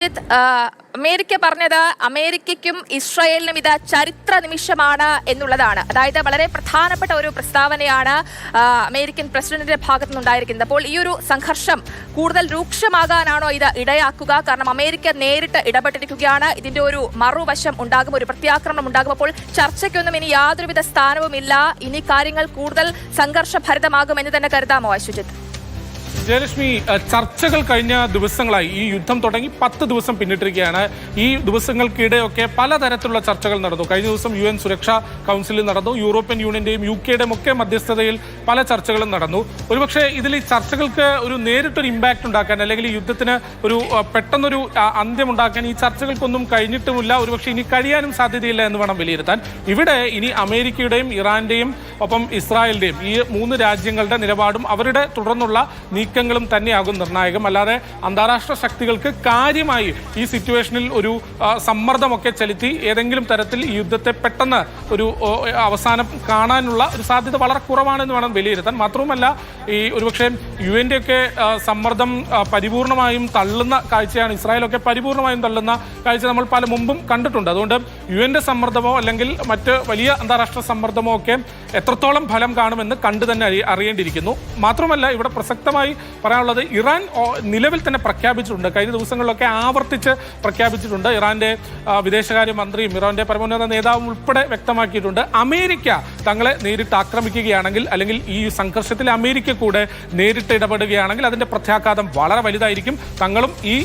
America പറഞ്ഞത് അമേരിക്കയ്ക്കും ഇസ്രായേലിനും ഇത് ചരിത്ര നിമിഷമാണ് എന്നുള്ളതാണ്. അതായത് വളരെ പ്രധാനപ്പെട്ട ഒരു പ്രസ്താവനയാണ് അമേരിക്കൻ പ്രസിഡന്റിന്റെ ഭാഗത്തു നിന്നുണ്ടായിരിക്കുന്നത്. അപ്പോൾ ഈ ഒരു സംഘർഷം കൂടുതൽ രൂക്ഷമാകാനാണോ ഇത് ഇടയാക്കുക? കാരണം അമേരിക്ക നേരിട്ട് ഇടപെട്ടിരിക്കുകയാണ്. ഇതിന്റെ ഒരു മറുവശം ഉണ്ടാകും, ഒരു പ്രത്യാക്രമണം ഉണ്ടാകും. അപ്പോൾ ചർച്ചയ്ക്കൊന്നും ഇനി യാതൊരുവിധ സ്ഥാനവുമില്ല. ഇനി കാര്യങ്ങൾ കൂടുതൽ സംഘർഷഭരിതമാകുമെന്ന് തന്നെ കരുതാമോ അശ്വജിത്ത്? ജയലക്ഷ്മി, ചർച്ചകൾ കഴിഞ്ഞ ദിവസങ്ങളായി ഈ യുദ്ധം തുടങ്ങി 10 ദിവസം പിന്നിട്ടിരിക്കുകയാണ്. ഈ ദിവസങ്ങൾക്കിടെയൊക്കെ പലതരത്തിലുള്ള ചർച്ചകൾ നടന്നു. കഴിഞ്ഞ ദിവസം UN സുരക്ഷാ കൗൺസിലിൽ നടന്നു. യൂറോപ്യൻ യൂണിയന്റെയും UK-യുടെയും ഒക്കെ മധ്യസ്ഥതയിൽ പല ചർച്ചകളും നടന്നു. ഒരുപക്ഷെ ഇതിൽ ഈ ചർച്ചകൾക്ക് ഒരു നേരിട്ടൊരു ഇമ്പാക്ട് ഉണ്ടാക്കാൻ, അല്ലെങ്കിൽ ഈ യുദ്ധത്തിന് ഒരു പെട്ടെന്നൊരു അന്ത്യമുണ്ടാക്കാൻ ഈ ചർച്ചകൾക്കൊന്നും കഴിഞ്ഞിട്ടുമില്ല. ഒരുപക്ഷെ ഇനി കഴിയാനും സാധ്യതയില്ല എന്ന് വേണം വിലയിരുത്താൻ. ഇവിടെ ഇനി അമേരിക്കയുടെയും ഇറാന്റെയും ഒപ്പം ഇസ്രായേലിന്റെയും ഈ 3 രാജ്യങ്ങളുടെ നിലപാടും അവരുടെ തുടർന്നുള്ള നീക്കങ്ങളും തന്നെയാകും നിർണായകം. അല്ലാതെ അന്താരാഷ്ട്ര ശക്തികൾക്ക് കാര്യമായി ഈ സിറ്റുവേഷനിൽ ഒരു സമ്മർദ്ദമൊക്കെ ചെലുത്തി ഏതെങ്കിലും തരത്തിൽ ഈ യുദ്ധത്തെ പെട്ടെന്ന് ഒരു അവസാനം കാണാനുള്ള ഒരു സാധ്യത വളരെ കുറവാണെന്ന് വേണം വിലയിരുത്താൻ. മാത്രവുമല്ല, ഈ ഒരുപക്ഷെ UN ഒക്കെ സമ്മർദ്ദം പരിപൂർണമായും തള്ളുന്ന കാഴ്ചയാണ്, ഇസ്രായേലൊക്കെ പരിപൂർണമായും തള്ളുന്ന കാഴ്ച നമ്മൾ പല മുമ്പും കണ്ടിട്ടുണ്ട്. അതുകൊണ്ട് UN സമ്മർദ്ദമോ അല്ലെങ്കിൽ മറ്റ് വലിയ അന്താരാഷ്ട്ര സമ്മർദ്ദമോ ഒക്കെ എത്രത്തോളം ഫലം കാണുമെന്ന് കണ്ടു തന്നെ അറിയേണ്ടിയിരിക്കുന്നു. മാത്രമല്ല, ഇവിടെ പ്രസക്തമായി പറയാനുള്ളത്, ഇറാൻ നിലവിൽ തന്നെ പ്രഖ്യാപിച്ചിട്ടുണ്ട്, കഴിഞ്ഞ ദിവസങ്ങളിലൊക്കെ ആവർത്തിച്ച് പ്രഖ്യാപിച്ചിട്ടുണ്ട്. ഇറാന്റെ വിദേശകാര്യ മന്ത്രിയും ഇറാന്റെ പരമോന്നത നേതാവും ഉൾപ്പെടെ വ്യക്തമാക്കിയിട്ടുണ്ട്, അമേരിക്ക തങ്ങളെ നേരിട്ട് ആക്രമിക്കുകയാണെങ്കിൽ, അല്ലെങ്കിൽ ഈ സംഘർഷത്തിൽ അമേരിക്ക കൂടെ നേരിട്ട് ഇടപെടുകയാണെങ്കിൽ അതിന്റെ പ്രത്യാഘാതം വളരെ വലുതായിരിക്കും. തങ്ങളും ഈ